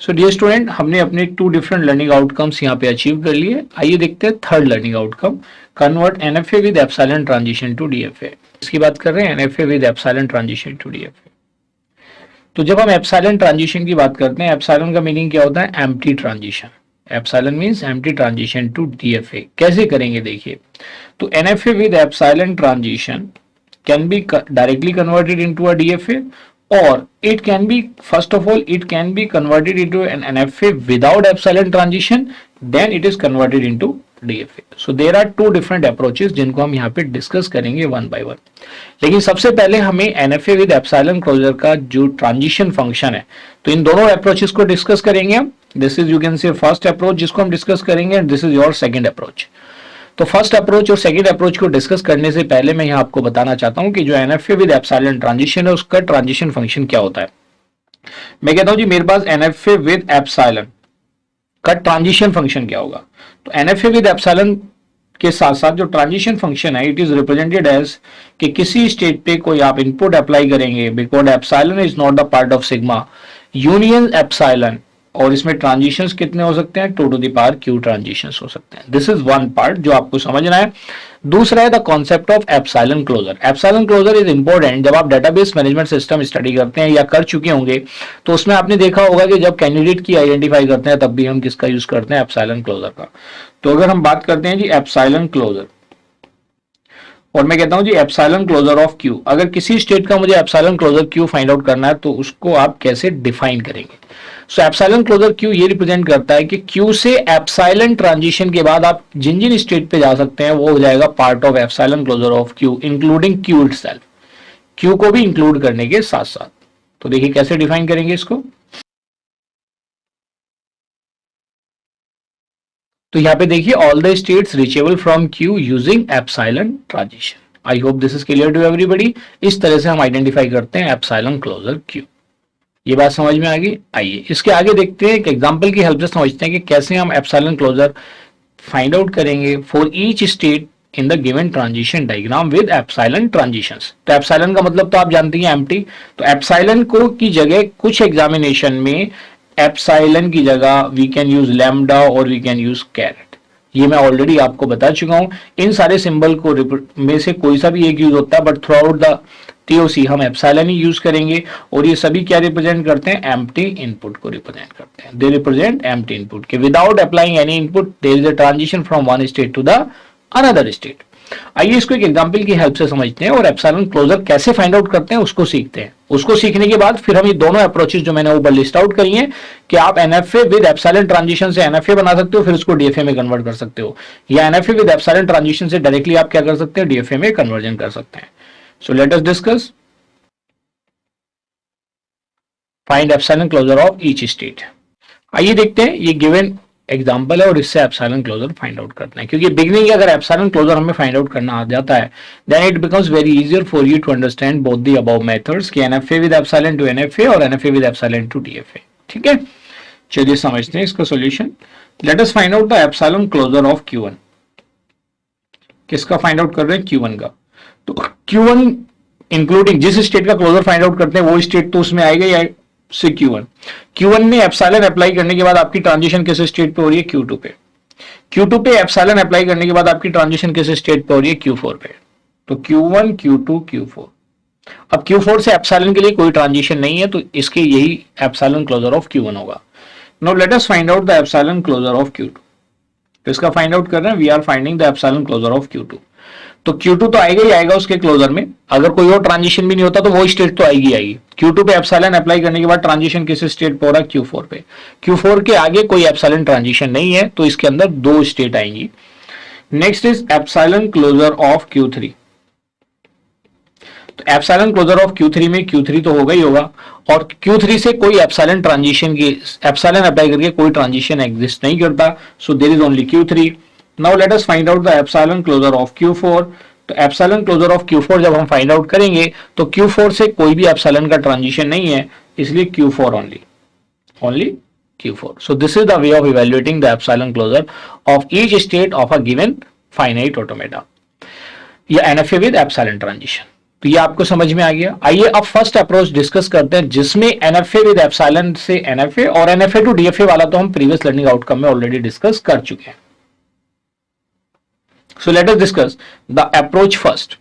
So dear student, हमने अपने 2 different learning outcomes यहाँ पे अचीव कर लिए। आइए देखते हैं third learning outcome, convert NFA with epsilon transition to DFA. इसकी बात कर रहे हैं, NFA with epsilon transition to DFA. तो जब हम एप्सिलॉन ट्रांजिशन की बात करते हैं, एप्सिलॉन का मीनिंग क्या होता है? Empty transition. Epsilon means empty transition to DFA. कैसे करेंगे देखिए, तो NFA with epsilon transition can be directly converted into a DFA, or it can be, first of all, it can be converted into an NFA without epsilon transition, then it is converted into DFA. So there are two different approaches जिनको हम यहाँ पे discuss करेंगे one by one. लेकिन सबसे पहले हमें NFA with epsilon closure का जो ट्रांजिशन फंक्शन है, तो इन दोनों अप्रोचेस को डिस्कस करेंगे हम। This is, you can say, first approach जिसको हम डिस्कस करेंगे, and this is your second approach. तो फर्स्ट अप्रोच और सेकंड अप्रोच को डिस्कस करने से पहले मैं यहाँ आपको बताना चाहता हूँ कि जो एनएफए विद एप्सिलॉन ट्रांजिशन है उसका ट्रांजिशन फंक्शन क्या होता है। मैं कहता हूँ जी मेरे पास एनएफए विद एप्सिलॉन का ट्रांजिशन फंक्शन क्या होगा। तो एनएफए विद एप्सिलॉन के साथ साथ जो ट्रांजिशन फंक्शन है, इट इज रिप्रेजेंटेड एज कि किसी स्टेट पे कोई आप इनपुट अप्लाई करेंगे, because epsilon is not the part of sigma union epsilon, और इसमें ट्रांजिशंस कितने हो सकते हैं? 2 to the power q transitions हो सकते हैं। दिस इज वन पार्ट जो आपको समझना है। दूसरा है the concept of epsilon closure. Epsilon closure is important. जब आप डेटाबेस मैनेजमेंट सिस्टम स्टडी करते हैं या कर चुके होंगे, तो उसमें आपने देखा होगा कि जब कैंडिडेट की आइडेंटिफाई करते हैं तब भी हम किसका यूज करते हैं? एप्सिलॉन क्लोजर का। तो अगर हम बात करते हैं जी एप्सिलॉन क्लोजर, और मैं कहता हूं जी एप्सिलॉन क्लोजर ऑफ क्यू, अगर किसी स्टेट का मुझे epsilon closure q find out करना है तो उसको आप कैसे डिफाइन करेंगे? सो एप्सिलॉन क्लोजर क्यू ये रिप्रेजेंट करता है कि क्यू से एप्सिलॉन ट्रांजिशन के बाद आप जिन जिन स्टेट पे जा सकते हैं वो हो जाएगा part of epsilon closure of q, including q itself, q को भी इंक्लूड करने के साथ साथ। तो देखिए कैसे डिफाइन करेंगे इसको। तो यहाँ पे देखिए, all the states reachable from q using epsilon transition. I hope this is clear to everybody. इस तरह से हम आइडेंटिफाई करते हैं एप्सिलॉन क्लोजर क्यू। ये बात समझ में आ गई। आइए इसके आगे देखते हैं, एक एग्जांपल की हेल्प से समझते हैं कि कैसे हम एप्सिलॉन क्लोजर फाइंड आउट करेंगे for each state in the given transition diagram with epsilon transitions. तो एप्सिलॉन का मतलब तो आप जानते हैं एम्प्टी। तो एप्सिलॉन को की जगह कुछ एग्जामिनेशन में एप्सिलॉन की जगह वी कैन यूज लैम्डा और वी कैन यूज कैरेट। ये मैं ऑलरेडी आपको बता चुका हूं। इन सारे सिंबल को में से कोई सा भी एक यूज होता है, but through out the TOC हम एप्सिलॉन ही यूज करेंगे। और ये सभी क्या रिप्रेजेंट करते हैं? एम्प्टी इनपुट को रिप्रेजेंट करते हैं। दे रिप्रेजेंट एम्प्टी इनपुट के without applying any input there is a transition from one state to the another state. आइए इसको एक एग्जांपल की हेल्प से समझते हैं और एप्सिलॉन क्लोजर कैसे फाइंड आउट करते हैं उसको सीखते हैं। उसको सीखने के बाद फिर हम ये दोनों अप्रोचेस जो मैंने ऊपर लिस्ट आउट करी हैं कि आप एनएफए विद एप्सिलॉन ट्रांजिशन से एनएफए बना सकते हो, फिर उसको डीएफए में कन्वर्ट कर सकते हो, या एनएफए विद एप्सिलॉन ट्रांजिशन से डायरेक्टली आप क्या कर सकते हैं? डीएफए में कन्वर्जन कर सकते हैं। So let us discuss find epsilon closure of each state. आइए देखते हैं, ये गिवन एग्जांपल है और इससे एप्सिलॉन क्लोजर फाइंड आउट करना है, क्योंकि बिगनिंग अगर एप्सिलॉन क्लोजर हमें फाइंड आउट करना आ जाता है, then it becomes very easier for you to understand both the above methods कि NFA with epsilon to NFA और NFA with epsilon to DFA. ठीक है, चलिए समझते हैं इसका solution. Let us find out the epsilon closure of Q1। किसका find out कर रहे हैं? Q1 का। तो Q1 इंक्लूडिंग जिस स्टेट का क्लोजर फाइंड आउट करते हैं वो स्टेट तो उसमें आएगा या से Q1 में एप्सिलॉन अप्लाई करने के बाद आपकी ट्रांजिशन किस स्टेट पे हो रही है? Q2 पे। Q2 पे एप्सिलॉन अप्लाई करने के बाद आपकी ट्रांजिशन किस स्टेट पे हो रही है? Q4 पे। तो Q1 Q2 Q4। अब Q4 से एप्सिलॉन के लिए कोई ट्रांजिशन नहीं है, तो इसके यही एप्सिलॉन क्लोजर ऑफ Q1 होगा। Now let us find out the epsilon closure of Q2। तो इसका फाइंड आउट कर रहे हैं, we are finding the epsilon closure of Q2। तो Q2 तो आएगा ही आएगा उसके क्लोजर में, अगर कोई और ट्रांजिशन भी नहीं होता तो वो स्टेट तो आएगी आएगी। Q2 पे एप्सिलॉन अप्लाई करने के बाद ट्रांजिशन किस स्टेट पे हो रहा है? Q4 पे। Q4 के आगे कोई एप्सिलॉन ट्रांजिशन नहीं है, तो इसके अंदर 2 स्टेट आएंगी। Next is epsilon closure of Q3। तो एप्सिलॉन क्लोजर ऑफ Q3 में Q3 तो होगा ही होगा, और Q3 से कोई एप्सिलॉन ट्रांजिशन की एप्सिलॉन अप्लाई करके कोई ट्रांजिशन एग्जिस्ट नहीं करता, so there is only Q3। Now let us find out the epsilon closure of Q4। तो एप्सिलॉन क्लोजर ऑफ Q4 जब हम फाइंड आउट करेंगे तो Q4 से कोई भी एप्सिलॉन का ट्रांजिशन नहीं है, इसलिए Q4 only Q4। So this is the way of evaluating the epsilon closure of each state of a given finite automata या NFA with epsilon transition। तो ये आपको समझ में आ गया। आइए अब फर्स्ट अप्रोच डिस्कस करते हैं जिसमें एनएफए विद एप्सिलॉन से एनएफए और एनएफए टू डीएफए वाला तो हम प्रीवियस लर्निंग आउटकम में ऑलरेडी डिस्कस कर चुके हैं। So let us discuss the approach first.